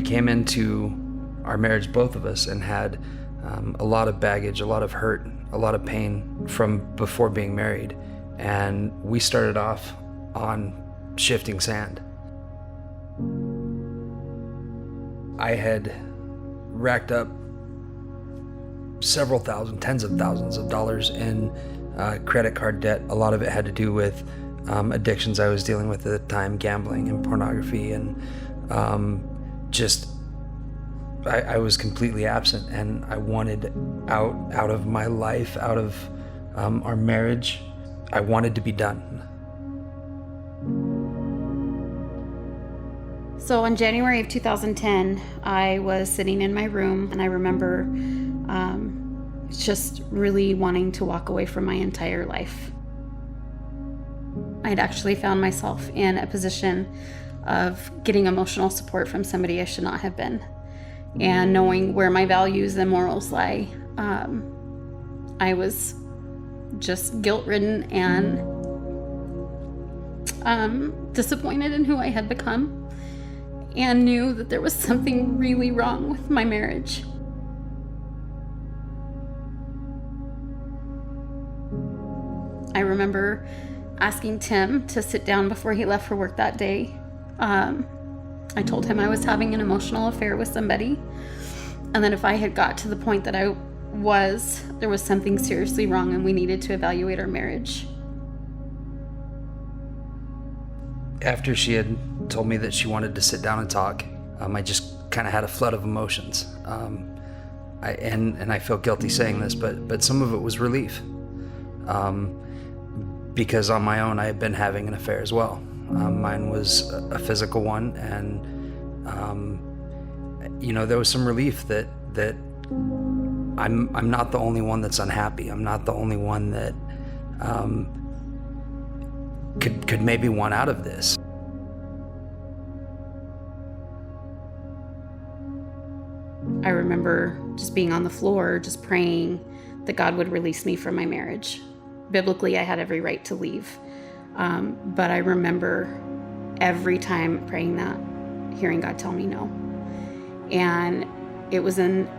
we came into our marriage, both of us, and had a lot of baggage, a lot of hurt, a lot of pain from before being married. And we started off on shifting sand. I had racked up several thousand, tens of thousands of dollars in credit card debt. A lot of it had to do with addictions I was dealing with at the time, gambling and pornography, and I was completely absent, and I wanted out of my life, out of our marriage. I wanted to be done. So in January of 2010, I was sitting in my room, and I remember just really wanting to walk away from my entire life. I had actually found myself in a position of getting emotional support from somebody I should not have been, and knowing where my values and morals lie. I was just guilt-ridden and disappointed in who I had become, and knew that there was something really wrong with my marriage. I remember asking Tim to sit down before he left for work that day. I told him I was having an emotional affair with somebody, and that if I had got to the point that there was something seriously wrong, and we needed to evaluate our marriage. After she had told me that she wanted to sit down and talk, I just kind of had a flood of emotions. I feel guilty saying this, but some of it was relief. Because on my own, I had been having an affair as well. Mine was a physical one, and there was some relief that I'm not the only one that's unhappy. I'm not the only one that could maybe want out of this. I remember just being on the floor, just praying that God would release me from my marriage. Biblically, I had every right to leave. But I remember every time praying that, hearing God tell me no. And it was in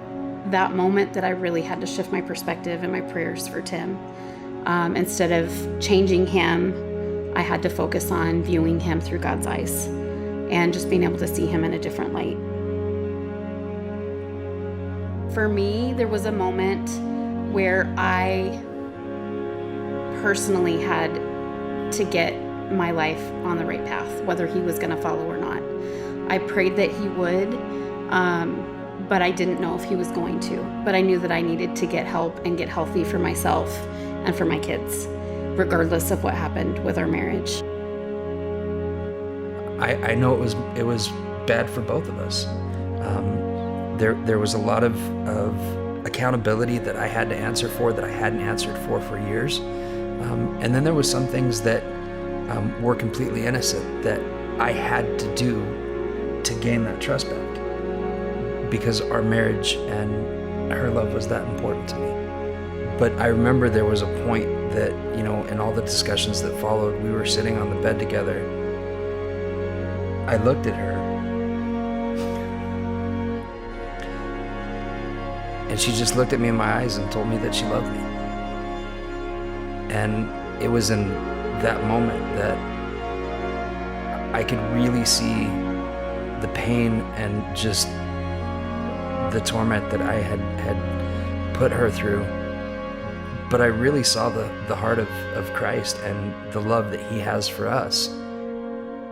that moment that I really had to shift my perspective and my prayers for Tim. Instead of changing him, I had to focus on viewing him through God's eyes and just being able to see him in a different light. For me, there was a moment where I personally had to get my life on the right path, whether he was going to follow or not. I prayed that he would, but I didn't know if he was going to. But I knew that I needed to get help and get healthy for myself and for my kids, regardless of what happened with our marriage. I know it was bad for both of us. There was a lot of accountability that I had to answer for that I hadn't answered for years. And then there was some things that were completely innocent that I had to do to gain that trust back, because our marriage and her love was that important to me. But I remember there was a point that, in all the discussions that followed, we were sitting on the bed together. I looked at her, and she just looked at me in my eyes and told me that she loved me. And it was in that moment that I could really see the pain and just the torment that I had put her through. But I really saw the heart of Christ and the love that he has for us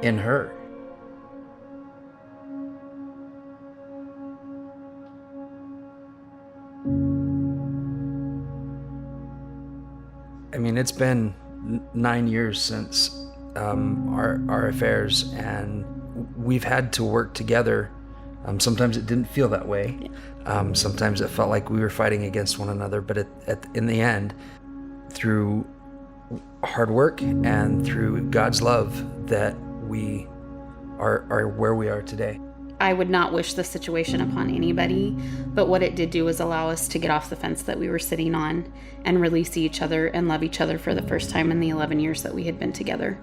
in her. I mean, it's been 9 years since our affairs, and we've had to work together. Sometimes it didn't feel that way. Sometimes it felt like we were fighting against one another, but in the end, through hard work and through God's love, that we are where we are today. I would not wish this situation upon anybody, but what it did do was allow us to get off the fence that we were sitting on and really see each other and love each other for the first time in the 11 years that we had been together.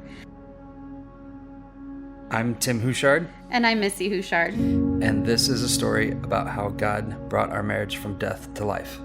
I'm Tim Houchard. And I'm Missy Houchard. And this is a story about how God brought our marriage from death to life.